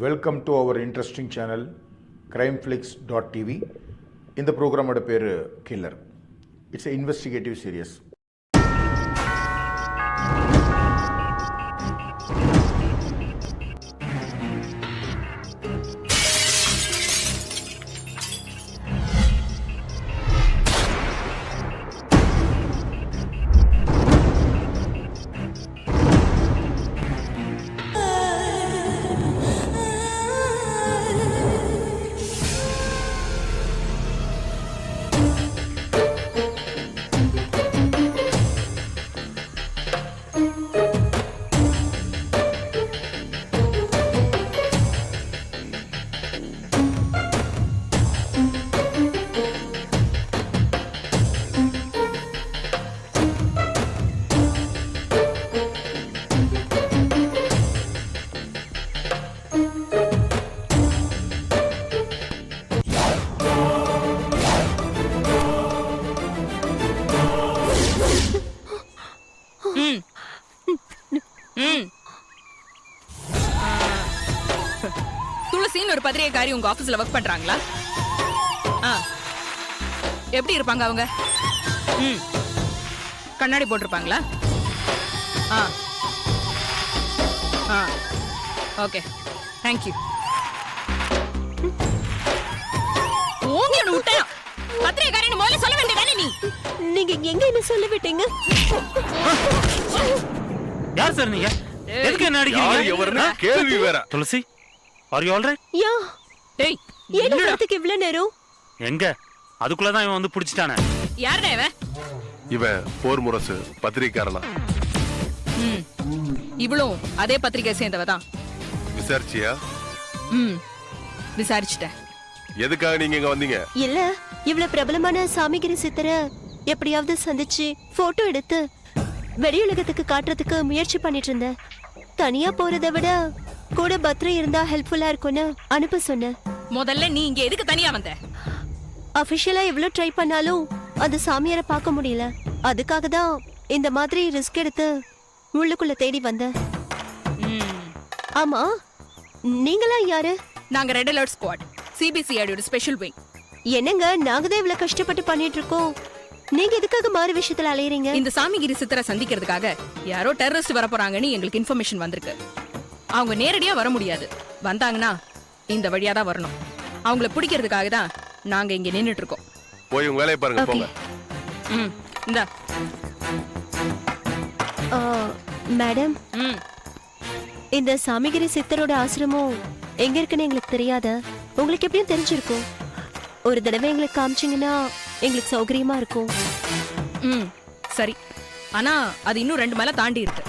Welcome to our interesting channel crimeflix.tv. இந்த ப்ரோக்ராமோட பேர் killer. It's a investigative series. துளசின்னு ஒரு பத்திரிகைக்காரி உங்க ஆபீஸ்ல ஒர்க் பண்றாங்களா? எப்படி இருப்பாங்க அவங்க? கண்ணாடி போட்டிருப்பாங்களா? Okay, thank you. பத்திரிகைக்காரின்னு முதல்ல சொல்ல வேண்டியதானே நீ? நீங்க எங்க என்ன சொல்ல விட்டீங்க? யார் சார் நீங்க? எதுக்கு என்ன அடிக்கிறீங்க? கேள்வி வேற. துளசி, ஆர் யூ ஆல் ரைட்? யா. டேய், என்ன வரதுக்கு இவ்வளவு நேரம்? எங்க அதுக்குள்ள தான் இவன் வந்து புடிச்சிட்டானே. யாருடா இவன்? இவன் போர் முரசு பத்திரிகைக்காரனா. இவளும் அதே பத்திரிகை சேர்ந்தவ தான். விசாரிச்சியா? விசாரிச்சிட்டேன். எதுக்காக நீங்க இங்க வந்தீங்க? இல்ல, இவ்வளவு பிரபலமான சாமிகிரி சித்தரை எப்படியாவது சந்திச்சு போட்டோ எடுத்து வெளியுலகத்துக்கு காட்டுறதுக்கு முயற்சி பண்ணிட்டு இருந்தேன். தனியா போறதை விட கூட பத்ரி இருந்தா ஹெல்ப்ஃபுல்லா இருக்கும்னு அனுப்ப சொன்னேன். முதல்ல நீ இங்க எதுக்கு தனியா வந்த? அபிஷியலா எவ்வளவு ட்ரை பண்ணாலும் அந்த சாமியாரை பார்க்க முடியல. அதுக்காக தான் இந்த மாதிரி ரிஸ்க் எடுத்து உள்ளுக்குள்ள தேடி வந்தேன். ஆமா, நீங்களா யாரு? நாங்க ரெட் அலர்ட் ஸ்குவாட், சிபிசிஐடியோட ஸ்பெஷல் விங். என்னங்க, நாங்க தான் இவ்வளவு கஷ்டப்பட்டு பண்ணிட்டு இருக்கோம். நீங்க எதுக்காக மாறு விஷயத்துல அலையறீங்க? இந்த சாமிகிரி சித்தரை சந்திக்கிறதுக்காக யாரோ டெரரிஸ்ட் வர போறாங்கன்னு எங்களுக்கு இன்ஃபர்மேஷன் வந்திருக்கு. அவங்க நேரடியா வர முடியாது. வந்தாங்கன்னா இந்த வழியா தான் வரணும். அவங்கள பிடிக்கிறதுக்காக தான் நாங்க இங்க நின்னுட்டு இருக்கோம். போய் உங்க வேலையை பாருங்க, போங்க. இந்தா. மேடம், இந்த சாமிகிரி சித்தரோட ஆசிரமம் எங்க இருக்குன்னு எங்களுக்கு தெரியாத. உங்களுக்கு எப்படியும் தெரிஞ்சிருக்கும். ஒரு தடவை எங்களுக்கு காமிச்சிங்கன்னா எங்களுக்கு சௌகரியமா இருக்கும். சரி, ஆனா அது இன்னும் 2 மைல் தாண்டி இருக்கு.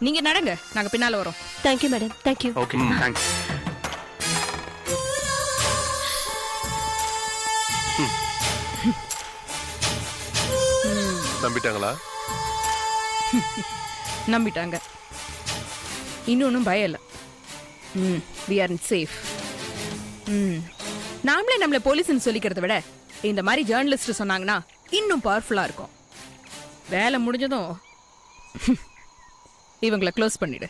நீங்க நடங்க, நாங்க பின்னால வரோம். Thank you madam, thank you. Okay, thanks. நம்பிட்டாங்களா? நம்பிட்டாங்க. இன்னொன்னும் பயம் இல்லை. we are safe. நாமளே நம்மள போலீஸ்னு சொல்லிக்கிறத விட இந்த மாதிரி ஜேர்னலிஸ்ட் சொன்னாங்கன்னா இன்னும் பவர்ஃபுல்லா இருக்கும். வேலை முடிஞ்சதும் இவங்களை க்ளோஸ் பண்ணிடு.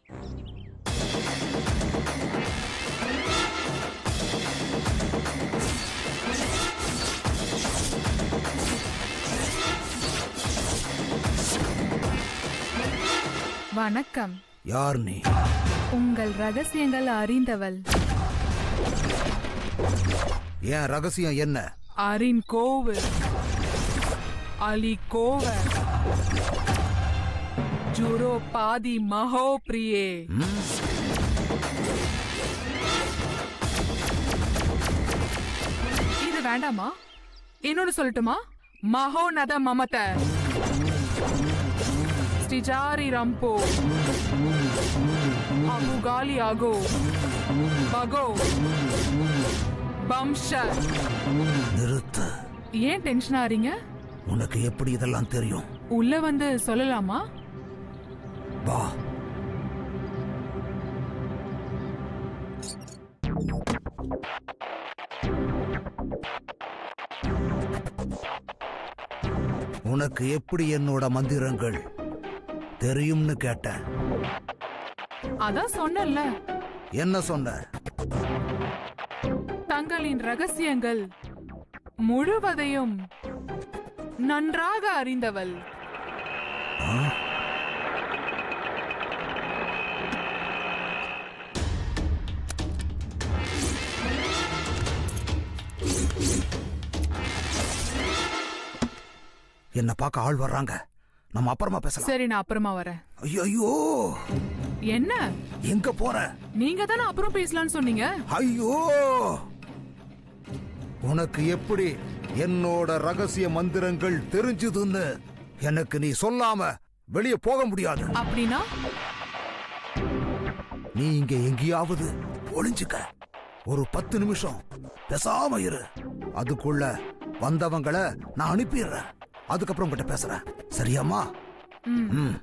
வணக்கம். யார் நீ? உங்கள் ரகசியங்கள் அறிந்தவள். என் ரகசியம் என்ன? அரின் கோவு, அலி கோவர், ஜுரோ பாதி மகோ பிரியே. இது வேண்டாமா? இன்னொன்னு சொல்லட்டுமா? மகோநத மமத ஸ்ரீஜாரி ரம்போ அபுகாலி அகோ பகோ பம்ஷ. நிறுத்து. ஏன் டென்ஷன் ஆறீங்க? உனக்கு எப்படி இதெல்லாம் தெரியும்? உள்ள வந்து சொல்லலாமா? வா. உனக்கு எப்படி என்னோட மந்திரங்கள் தெரியும்னு கேட்டேன். அதான் சொன்னேன்ல. என்ன சொன்ன? தங்களின் ரகசியங்கள் முழுவதையும் நன்றாக அறிந்தவள். என்ன பார்க்க ஆள் வர்றாங்க. நம்ம அப்புறமா பேசலாம். சரி, நான் அப்புறமா வரேன். ஐயோ, என்ன எங்க போற? நீங்க தானே அப்புறம் பேசலாம்னு சொன்னீங்க. ஐயோ, உனக்கு எப்படி என்னோட ரகசிய மந்திரங்கள் தெரிஞ்சதுன்னு எனக்கு நீ சொல்லாம வெளியே போக முடியாது. அப்படின்னா நீ இங்க எங்கேயாவது ஒளிஞ்சுக்க. ஒரு 10 நிமிஷம் பேசாம இரு. அதுக்குள்ள வந்தவங்களை நான் அனுப்பிடுறேன். அதுக்கப்புறம் உங்ககிட்ட பேசுறேன். சரியாமா? ம். ம்.